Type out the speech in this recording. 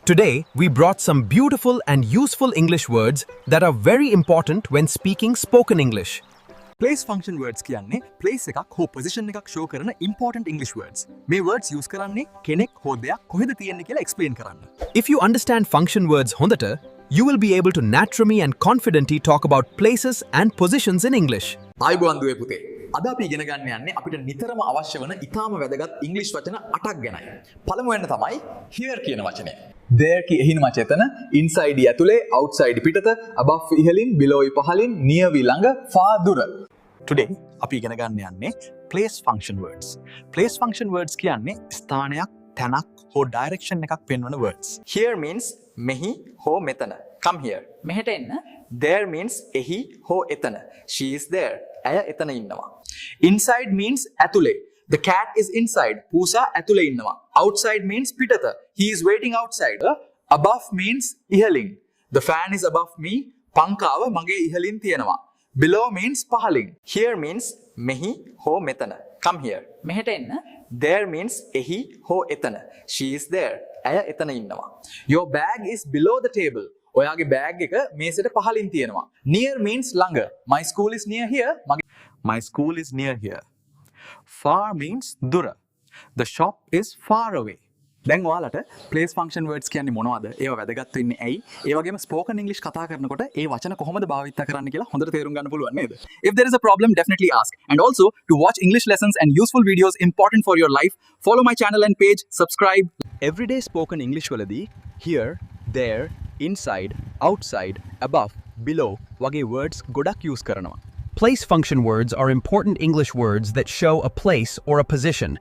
Today, we brought some beautiful and useful English words that are very important when speaking spoken English. Place function words කියන්නේ place එකක් හෝ position එකක් show කරන important English words. මේ words use කරන්නේ කෙනෙක් හෝ දෙයක් කොහෙද තියෙන්නේ කියලා explain කරන්න. If you understand function words හොඳට, you will be able to naturally and confidently talk about places and positions in English. ආයුබෝවන් දුවේ පුතේ. අද අපි ඉගෙන ගන්න යන්නේ අපිට නිතරම අවශ්‍ය වන ඉතාම වැදගත් English වචන 8ක් ගැනයි. පළමුවෙන් තමයි here කියන වචනය. there කියන වචන inside ඇතුලේ outside පිටත above ඉහළින් below පහළින් near ළඟ far දුර. Today අපි ඉගෙන ගන්න යන්නේ place function words. Place function words කියන්නේ ස්ථානයක්, තැනක් හෝ direction එකක් පෙන්වන words. Here means මෙහි හෝ මෙතන. Come here. මෙහෙට එන්න. There means එහි හෝ එතන. She is there. ඇය එතන ඉන්නවා. Inside means ඇතුලේ. The cat is inside. පූසා ඇතුලේ ඉන්නවා. Outside means පිටත. He is waiting outside. Above means ඉහළින්. The fan is above me. පංකාව මගේ ඉහළින් තියෙනවා. Below means පහළින්. Here means මෙහි හෝ මෙතන. Come here. මෙහෙට එන්න. There means එහි හෝ එතන. She is there. ඇය එතන ඉන්නවා. Your bag is below the table. ඔයාගේ bag එක මේසෙට පහළින් තියෙනවා. Near means ළඟ. My school is near here. My school is near here. Far means දුර. The shop is far away. දැන් ඔයාලට place function words කියන්නේ මොනවද? ඒවා වැදගත් වෙන්නේ ඇයි? ඒ වගේම spoken English කතා කරනකොට ඒ වචන කොහොමද භාවිත කරන්න කියලා හොඳට තේරුම් ගන්න පුළුවන් නේද? If there is a problem, definitely ask. And also, to watch English lessons and useful videos important for your life, follow my channel and page, subscribe. Everyday spoken English වලදී here, there, inside, outside, above, below වගේ words ගොඩක් use කරනවා. Place function words are important English words that show a place or a position.